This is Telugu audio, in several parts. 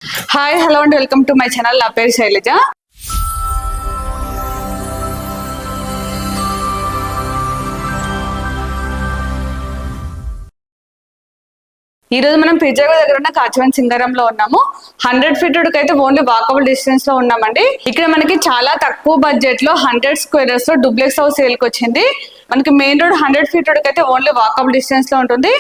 Hi hello and welcome to my channel. నా పేరు శైలజ. ఈ రోజు మనం పిజ్జాగో దగ్గర ఉన్న కాచివన్ సింగారంలో ఉన్నాము. 100 feet రోడ్ అయితే ఓన్లీ వాకబుల్ డిస్టెన్స్ లో ఉన్నామండి. ఇక్కడ మనకి చాలా తక్కువ బడ్జెట్ లో 100 squares లో డూప్లెక్స్ హౌస్ సేల్ కి వచ్చింది. మనకి మెయిన్ రోడ్ 100 feet రోడ్ అయితే ఓన్లీ వాకబుల్ డిస్టెన్స్ లో ఉంటుంది.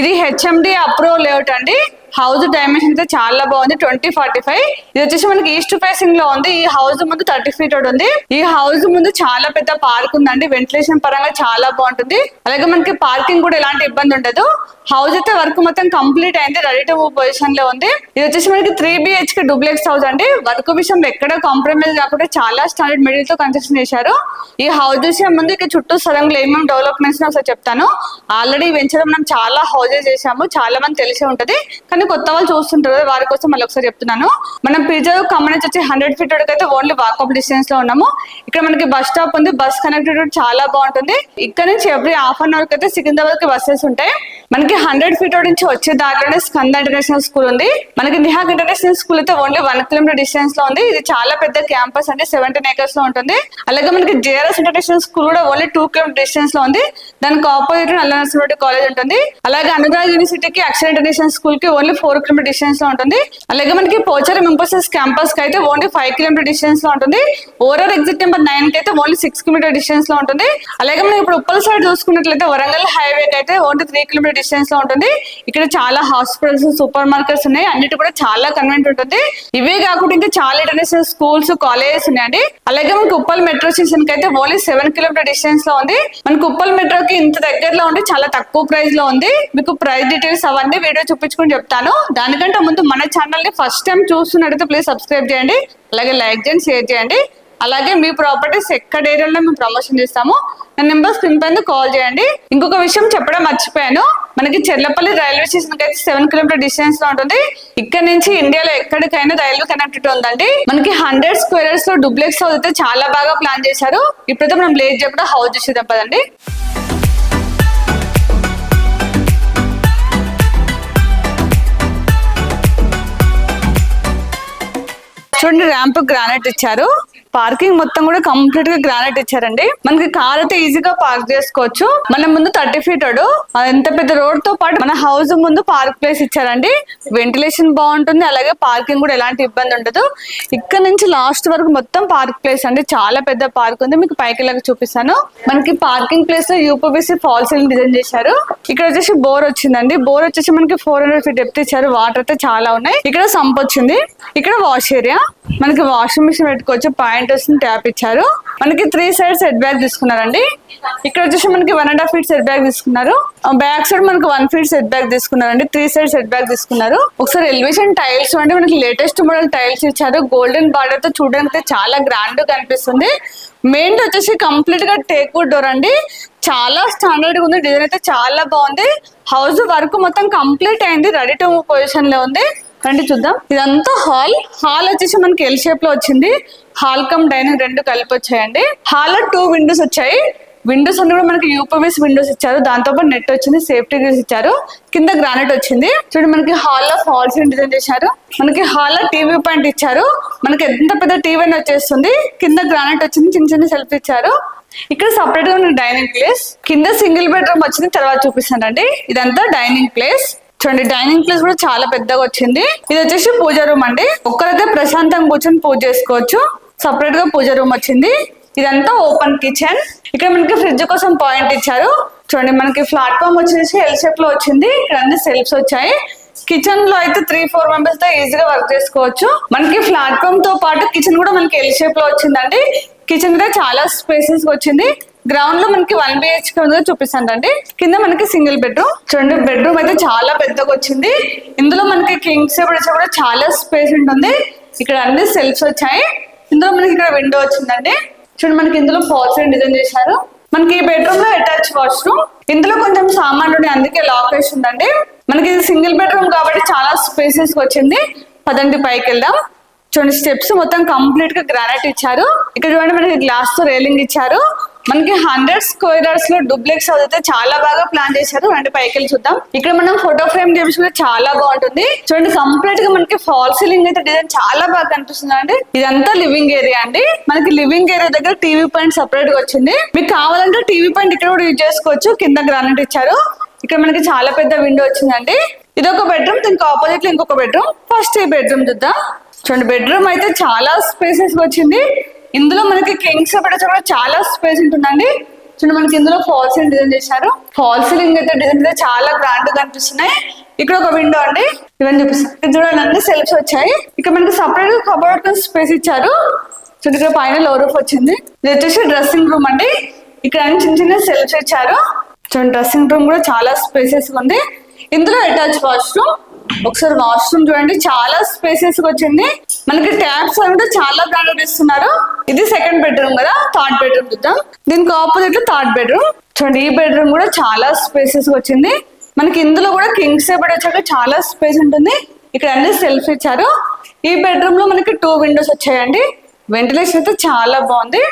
ఇది హెచ్ఎండి అప్రూవ్ లేఅవుట్ అండి. హౌస్ డైమెన్షన్ అయితే చాలా బాగుంది. 2045 ఇది వచ్చేసి మనకి ఈస్ట్ ఫేసింగ్ లో ఉంది. ఈ హౌస్ ముందు 30 feet రోడ్ ఉంది. ఈ హౌస్ ముందు చాలా పెద్ద పార్క్ ఉందండి. వెంటిలేషన్ పరంగా చాలా బాగుంటుంది. అలాగే మనకి పార్కింగ్ కూడా ఎలాంటి ఇబ్బంది ఉండదు. హౌస్ అయితే వర్క్ మొత్తం కంప్లీట్ అయింది. రెడీ టు మూవ్ పొజిషన్ లో ఉంది. ఇది వచ్చేసి మనకి 3 BHK డూప్లెక్స్ హౌస్ అండి. వర్క్ విషయంలో ఎక్కడ కాంప్రమైజ్ కాకుండా చాలా స్టాండర్డ్ మెటీరియల్ తో కన్స్ట్రక్షన్ చేశారు. ఈ హౌస్ చూసే ముందు ఇక చుట్టూ సరంలో ఏమేమి డెవలప్మెంట్స్ ఒకసారి చెప్తాను. ఆల్రెడీ వెంచర్ మనం చాలా హౌసెస్ చేసాము, చాలా మంది తెలిసే ఉంటది. కానీ కొత్త వాళ్ళు చూస్తుంటారు, వారి కోసం మళ్ళీ ఒకసారి చెప్తున్నాను. మనం పిజ్జాగో కమ్యూనిటీ వచ్చి 100 feet రోడ్ అయితే ఓన్లీ వాకబుల్ డిస్టెన్స్ లో ఉన్నాము. ఇక్కడ మనకి బస్ స్టాప్ ఉంది. బస్ కనెక్టివిటీ చాలా బాగుంటుంది. ఇక్కడ నుంచి ఎవ్రీ హాఫ్ అన్ అవర్ అయితే సికింద్రాబాద్ కి బస్సెస్ ఉంటాయి. మనకి 100 feet రోడ్ నుంచి వచ్చే దాంట్లోనే స్కంద ఇంటర్నేషనల్ స్కూల్ ఉంది. మనకి నిహాగ్ ఇంటర్నేషనల్ స్కూల్ అయితే ఓన్లీ 1 kilometer డిస్టెన్స్ లో ఉంది. ఇది చాలా పెద్ద క్యాంపస్ అంటే 17 acres లో ఉంటుంది. అలాగే మనకి జేఆర్ఎస్ ఇంటర్నేషనల్ స్కూల్ కూడా ఓన్లీ 2 kilometer డిస్టెన్స్ లో ఉంది. దానికి ఆపోజిట్ నల్ల నర్సింహరెడ్డి కాలేజ్ ఉంటుంది. అలాగే అనురాగ్ యూనివర్సిటీకి అక్షర ఇంటర్నేషనల్ స్కూల్ కి ఓన్లీ 4 kilometer డిస్టెన్స్ లో ఉంటుంది. అలాగే మనకి పోచారం ఇంపోసిస్ క్యాంపస్ కి అయితే ఓన్లీ 5 kilometer డిస్టెన్స్ లో ఉంటుంది. ఓవరాల్ ఎగ్జిట్ నెంబర్ 9 కి అయితే ఓన్లీ 6 kilometer డిస్టెన్స్ లో ఉంటుంది. అలాగే మనం ఇప్పుడు ఉప్పల్ సైడ్ చూసుకున్నట్లయితే వరంగల్ హైవే కి అయితే ఓన్లీ 3 kilometer డిస్టెన్స్ లో ఉంటుంది. ఇక్కడ చాలా హాస్పిటల్స్, సూపర్ మార్కెట్స్ ఉన్నాయి. అన్నిటి కూడా చాలా కన్వెంట్ ఉంటుంది. ఇవే కాకుండా ఇంకా చాలా ఇంటర్నేషనల్ స్కూల్స్, కాలేజెస్ ఉన్నాయండి. అలాగే మనకి ఉప్పల్ మెట్రో స్టేషన్ కి అయితే ఓన్లీ 7 kilometer డిస్టెన్స్ లో ఉంది. మనకి ఉప్పల్ మెట్రోకి ఇంత దగ్గరలో ఉండి చాలా తక్కువ ప్రైస్ లో ఉంది. మీకు ప్రైస్ డీటెయిల్స్ అవన్నీ వీడియో చూపించుకుని చెప్తాను. దానికంటే ముందు మన ఛానల్ ని ఫస్ట్ టైం చూస్తున్నట్టయితే ప్లీజ్ సబ్స్క్రైబ్ చేయండి. అలాగే లైక్ చేయండి, షేర్ చేయండి. అలాగే మీ ప్రాపర్టీస్ ఎక్కడ ఏరియాలో మేము ప్రమోషన్ చేస్తాము, నా నెంబర్ స్క్రీన్ పైన కాల్ చేయండి. ఇంకొక విషయం చెప్పడం మర్చిపోయాను. మనకి చెర్లపల్లి రైల్వే స్టేషన్ కి అయితే 7 kilometer డిస్టెన్స్ లో ఉంటుంది. ఇక్కడ నుంచి ఇండియాలో ఎక్కడికైనా రైల్వే కనెక్టివిటీ ఉందండి. మనకి 100 squares లో డూప్లెక్స్ హౌస్ అయితే చాలా బాగా ప్లాన్ చేశారు. ఇప్పుడైతే మనం లేట్ చెప్పడం హౌస్ చూసేద్దాం పదండి. చూడండి, ర్యాంప్ గ్రానైట్ ఇచ్చారు. పార్కింగ్ మొత్తం కూడా కంప్లీట్ గా గ్రానైట్ ఇచ్చారండి. మనకి కార్ అయితే ఈజీగా పార్క్ చేసుకోవచ్చు. మన ముందు 30 feet రోడ్, ఎంత పెద్ద రోడ్ తో పాటు మన హౌస్ ముందు పార్క్ ప్లేస్ ఇచ్చారండి. వెంటిలేషన్ బాగుంటుంది. అలాగే పార్కింగ్ కూడా ఎలాంటి ఇబ్బంది ఉండదు. ఇక్కడ నుంచి లాస్ట్ వరకు మొత్తం పార్క్ ప్లేస్ అండి. చాలా పెద్ద పార్క్ ఉంది. మీకు పైకి వెళ్ళక చూపిస్తాను. మనకి పార్కింగ్ ప్లేస్ లో యూపీవీసీ ఫాల్ సీలింగ్ డిజైన్ చేశారు. ఇక్కడ వచ్చేసి బోర్ వచ్చిందండి. బోర్ వచ్చేసి మనకి 400 feet డెప్త్ ఇచ్చారు. వాటర్ అయితే చాలా ఉన్నాయి. ఇక్కడ సంప్ వచ్చింది. ఇక్కడ వాష్ ఏరియా, మనకి వాషింగ్ మిషన్ పెట్టుకోవచ్చు. పాయింట్ వస్తుంది, ట్యాప్ ఇచ్చారు. మనకి 3 sides సెట్ బ్యాక్ తీసుకున్నారండి. ఇక్కడ వచ్చేసి మనకి 1.5 feet సెట్ బ్యాక్ తీసుకున్నారు. బ్యాక్ సైడ్ మనకి 1 feet సెట్ బ్యాక్ తీసుకున్నారండి. 3 sides సెట్ బ్యాక్ తీసుకున్నారు. ఒకసారి ఎలివేషన్ టైల్స్ అంటే మనకి లేటెస్ట్ మోడల్ టైల్స్ ఇచ్చారు. గోల్డెన్ బార్డర్ తో చూడడానికి చాలా గ్రాండ్ గా కనిపిస్తుంది. మెయిన్ వచ్చేసి కంప్లీట్ గా టేక్ వుడ్ డోర్ అండి. చాలా స్టాండర్డ్ గా ఉంది. డిజైన్ అయితే చాలా బాగుంది. హౌస్ వర్క్ మొత్తం కంప్లీట్ అయింది. రెడీ టు మూవ్ పొజిషన్ లో ఉంది. రండి చూద్దాం. ఇదంతా హాల్ వచ్చేసి మనకి ఎల్ షేప్ లో వచ్చింది. హాల్ కమ్ డైనింగ్ రెండు కలిపి వచ్చాయండి. హాల్ లో 2 windows వచ్చాయి. విండోస్ అన్ని కూడా మనకి యూపీవీసీ విండోస్ ఇచ్చారు. దాంతో పాటు నెట్ వచ్చింది, సేఫ్టీ గ్రిల్స్ ఇచ్చారు. కింద గ్రానైట్ వచ్చింది. చూడండి, మనకి హాల్ లో ఫాల్ సీలింగ్ డిజైన్ చేశారు. మనకి హాల్ లో టీవీ పాయింట్ ఇచ్చారు. మనకి ఎంత పెద్ద టీవీ అని వచ్చేస్తుంది. కింద గ్రానైట్ వచ్చింది, చిన్న చిన్న సెల్ఫ్ ఇచ్చారు. ఇక్కడ సపరేట్ గా ఉన్న డైనింగ్ ప్లేస్, కింద సింగిల్ బెడ్రూమ్ వచ్చింది. తర్వాత చూపిస్తానండి. ఇదంతా డైనింగ్ ప్లేస్. చూడండి, డైనింగ్ ప్లేస్ కూడా చాలా పెద్దగా వచ్చింది. ఇది వచ్చేసి పూజ రూమ్ అండి. ఒక్కరైతే ప్రశాంతంగా కూర్చొని పూజ చేసుకోవచ్చు. సపరేట్ గా పూజ రూమ్ వచ్చింది. ఇదంతా ఓపెన్ కిచెన్. ఇక్కడ మనకి ఫ్రిడ్జ్ కోసం పాయింట్ ఇచ్చారు. చూడండి, మనకి ప్లాట్ఫామ్ వచ్చేసి ఎల్ షేప్ లో వచ్చింది. ఇక్కడ అన్ని సెల్ఫ్స్ వచ్చాయి. కిచెన్ లో అయితే 3-4 members తో ఈజీగా వర్క్ చేసుకోవచ్చు. మనకి ప్లాట్ఫామ్ తో పాటు కిచెన్ కూడా మనకి ఎల్ షేప్ లో వచ్చిందండి. కిచెన్ కూడా చాలా స్పేసెస్ వచ్చింది. గ్రౌండ్ లో మనకి 1 BHK ఉంది, చూపిస్తానండి. కింద మనకి సింగిల్ బెడ్రూమ్. చూడండి, బెడ్రూమ్ అయితే చాలా పెద్దగా వచ్చింది. ఇందులో మనకి కింగ్ సైజ్ కూడా చాలా స్పేస్ ఉంటుంది. ఇక్కడ అన్ని సెల్ఫ్స్ వచ్చాయి. ఇందులో మనకి ఇక్కడ విండో వచ్చిందండి. చూడండి, మనకి ఇందులో ఫాల్ సీలింగ్ డిజైన్ చేశారు. మనకి ఈ బెడ్రూమ్ లో అటాచ్ వాష్రూమ్. ఇందులో కొంచెం సామాన్లు ఉన్నాయి, అందుకే లాక్ వేసి ఉందండి. మనకి ఇది సింగిల్ బెడ్రూమ్ కాబట్టి చాలా స్పేసెస్ వచ్చింది. పదండి పైకి వెళ్దాం. చూడండి, స్టెప్స్ మొత్తం కంప్లీట్ గా గ్రానైట్ ఇచ్చారు. ఇక్కడ చూడండి, మనకి గ్లాస్ తో రైలింగ్ ఇచ్చారు. మనకి 100 స్క్వేర్ యార్డ్స్ లో డూప్లెక్స్ హౌస్ అయితే చాలా బాగా ప్లాన్ చేశారు. అంటే పైకి వెళ్ళి చూద్దాం. ఇక్కడ మనం ఫోటో ఫ్రేమ్ చేపించుకుంటే చాలా బాగుంటుంది. చూడండి కంప్లీట్ గా మనకి ఫాల్ సీలింగ్ అయితే డిజైన్ చాలా బాగా కనిపిస్తుంది అండి. ఇదంతా లివింగ్ ఏరియా అండి. మనకి లివింగ్ ఏరియా దగ్గర టీవీ పాయింట్ సెపరేట్ గా వచ్చింది. మీకు కావాలంటే టీవీ పాయింట్ ఇక్కడ కూడా యూజ్ చేసుకోవచ్చు. కింద గ్రానైట్ ఇచ్చారు. ఇక్కడ మనకి చాలా పెద్ద విండో వచ్చిందండి. ఇది ఒక బెడ్రూమ్, దీనికి ఆపోజిట్ లో ఇంకొక బెడ్రూమ్. ఫస్ట్ ఈ బెడ్రూమ్ చూద్దాం. చూడండి బెడ్రూమ్ అయితే చాలా స్పేసెస్ వచ్చింది. ఇందులో మనకి కింగ్ సెపరేట్ కూడా చాలా స్పేస్ ఉంటుందండి. చూడండి మనకి ఇందులో ఫాల్ సీలింగ్ డిజైన్ చేశారు. ఫాల్ సీలింగ్ అయితే డిజైన్ అయితే చాలా గ్రాండ్ గా కనిపిస్తున్నాయి. ఇక్కడ ఒక విండో అండి, ఇవన్నీ చూపిస్తాను. ఇక్కడ చూడండి అన్ని సెల్ఫ్స్ వచ్చాయి. ఇక్కడ మనకి సపరేట్ కబోర్డ్ స్పేస్ ఇచ్చారు. చూడండి ఇక్కడ పైన లో రూఫ్ వచ్చింది. ఇది వచ్చేసి డ్రెస్సింగ్ రూమ్ అండి. ఇక్కడ అన్ని చిన్న చిన్న సెల్ఫ్స్ ఇచ్చారు. చూడండి డ్రెస్సింగ్ రూమ్ కూడా చాలా స్పేసెస్ ఉంది. ఇందులో అటాచ్ వాష్రూమ్. ఒకసారి వాష్రూమ్ చూడండి చాలా స్పేసెస్ వచ్చింది. మనకి ట్యాప్స్ అంటే చాలా బ్రాండెడ్ ఇస్తున్నారు. ఇది సెకండ్ బెడ్రూమ్ కదా. థర్డ్ బెడ్రూమ్ చూద్దాం. దీనికి ఆపోజిట్ లో థర్డ్ బెడ్రూమ్. చూడండి ఈ బెడ్రూమ్ కూడా చాలా స్పేసెస్ వచ్చింది. మనకి ఇందులో కూడా కింగ్ సెపరేట్ వచ్చాక చాలా స్పేస్ ఉంటుంది. ఇక్కడ అన్ని సెల్ఫ్ ఇచ్చారు. ఈ బెడ్రూమ్ లో మనకి 2 విండోస్ వచ్చాయండి. వెంటిలేషన్ అయితే చాలా బాగుంది.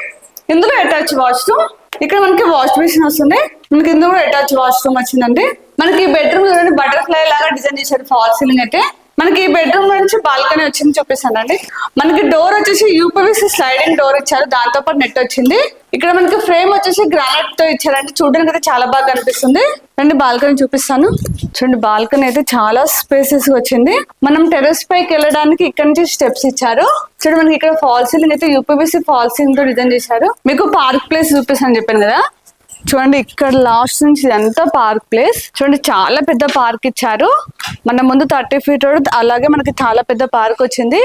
ఇందులో అటాచ్ వాష్రూమ్. ఇక్కడ మనకి వాష్ బేసిన్ వస్తుంది. మనకి ఇందులో కూడా అటాచ్ వాష్రూమ్ వచ్చిందండి. మనకి ఈ బెడ్రూమ్ లో బటర్ఫ్లై లాగా డిజైన్ చేశారు ఫాల్ సీలింగ్ అయితే. మనకి ఈ బెడ్రూమ్ నుంచి బాల్కనీ వచ్చింది చూపిస్తానండి. మనకి డోర్ వచ్చేసి యూపీవీసీ స్లైడింగ్ డోర్ ఇచ్చారు. దాంతో పాటు నెట్ వచ్చింది. ఇక్కడ మనకి ఫ్రేమ్ వచ్చేసి గ్రానైట్ తో ఇచ్చారంటే చూడడానికి అయితే చాలా బాగా కనిపిస్తుంది. రండి బాల్కనీ చూపిస్తాను. చూడండి బాల్కనీ అయితే చాలా స్పేసెస్ వచ్చింది. మనం టెర్రస్ పైకి వెళ్ళడానికి ఇక్కడ నుంచి స్టెప్స్ ఇచ్చారు. చూడండి మనకి ఇక్కడ ఫాల్ సీలింగ్ అయితే యూపీవీసీ ఫాల్ సీలింగ్ తో డిజైన్ చేశారు. మీకు పార్క్ ప్లేస్ చూపిస్తాను చెప్పాను కదా. చూడండి ఇక్కడ లాస్ట్ నుంచి ఇదంతా పార్క్ ప్లేస్. చూడండి చాలా పెద్ద పార్క్ ఇచ్చారు. మన ముందు 30 ఫీట్ రోడ్, అలాగే మనకి చాలా పెద్ద పార్క్ వచ్చింది.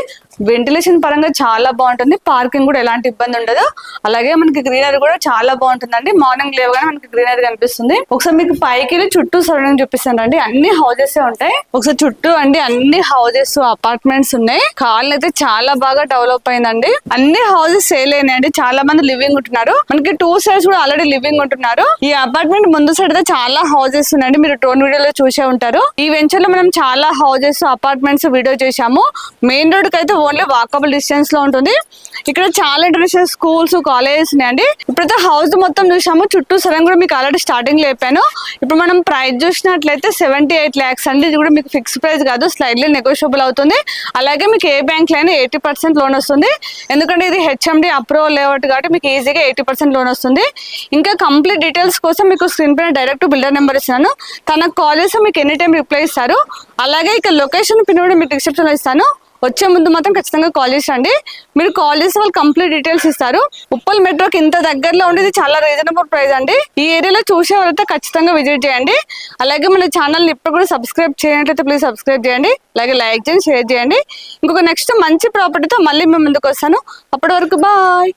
వెంటిలేషన్ పరంగా చాలా బాగుంటుంది. పార్కింగ్ కూడా ఎలాంటి ఇబ్బంది ఉండదు. అలాగే మనకి గ్రీనరీ కూడా చాలా బాగుంటుందండి. మార్నింగ్ లేవగానే మనకి గ్రీనరీ కనిపిస్తుంది. ఒకసారి మీకు పైకి వెళ్ళి చుట్టూ సరౌండింగ్ చూపిస్తాను అండి. అన్ని హౌసెస్ ఉంటాయి. ఒకసారి చుట్టూ అండి అన్ని హౌసెస్ అపార్ట్మెంట్స్ ఉన్నాయి. కాలనీ అయితే చాలా బాగా డెవలప్ అయిందండి. అన్ని హౌసెస్ సేల్ అయినాయండి. చాలా మంది లివింగ్ ఉంటున్నారు. మనకి 2 సైడ్స్ కూడా ఆల్రెడీ లివింగ్ ఉంటున్నారు. ఈ అపార్ట్మెంట్ ముందు సైడ్ అయితే చాలా హౌసెస్ ఉన్నాయండి. మీరు డ్రోన్ వీడియోలో చూసే ఉంటారు. ఈ వెంచర్ లో మనం చాలా హౌసెస్ అపార్ట్మెంట్స్ వీడియో చేశాము. మెయిన్ రోడ్ కి అయితే ఓన్లీ వాకబుల్ డిస్టెన్స్ లో ఉంటుంది. ఇక్కడ చాలా ఇంటర్నేషనల్ స్కూల్స్ కాలేజెస్ ఉన్నాయండి. ఇప్పుడైతే హౌస్ మొత్తం చూసాము. చుట్టూ సరం కూడా మీకు ఆల్రెడీ స్టార్టింగ్ లో చెప్పాను. ఇప్పుడు మనం ప్రైస్ చూసినట్లయితే 78 lakhs అండి. ఇది కూడా మీకు ఫిక్స్ ప్రైస్ కాదు, స్లైడ్లీ నెగోషియబుల్ అవుతుంది. అలాగే మీకు ఏ బ్యాంక్ లో అయినా 80% లోన్ వస్తుంది. ఎందుకంటే ఇది హెచ్ఎండి అప్రూవల్ లేఅవుట్ కాబట్టి మీకు ఈజీగా 80% లోన్ వస్తుంది. ఇంకా కంప్లీట్ డీటెయిల్స్ కోసం మీకు స్క్రీన్ పైన డైరెక్ట్ బిల్డర్ నెంబర్ ఇస్తాను. తనకు కాల్ చేసి మీకు ఎనీ టైం రిప్లై ఇస్తారు. అలాగే ఇక లొకేషన్ పిన్ కూడా మీకు డిస్క్రిప్షన్ లో ఇస్తాను. వచ్చే ముందు మాత్రం ఖచ్చితంగా కాల్ చేసండి. మీరు కాల్ చేసి వాళ్ళు కంప్లీట్ డీటెయిల్స్ ఇస్తారు. ఉప్పల్ మెట్రోకి ఇంత దగ్గరలో ఉండేది చాలా రీజనబుల్ ప్రైస్ అండి. ఈ ఏరియాలో చూసే వాళ్ళైతే ఖచ్చితంగా విజిట్ చేయండి. అలాగే మన ఛానల్ని ఇప్పుడు కూడా సబ్స్క్రైబ్ చేయనట్లయితే ప్లీజ్ సబ్స్క్రైబ్ చేయండి. అలాగే లైక్ చేయండి, షేర్ చేయండి. ఇంకొక నెక్స్ట్ మంచి ప్రాపర్టీతో మళ్ళీ మేము ముందుకు వస్తాను. అప్పటి వరకు బాయ్.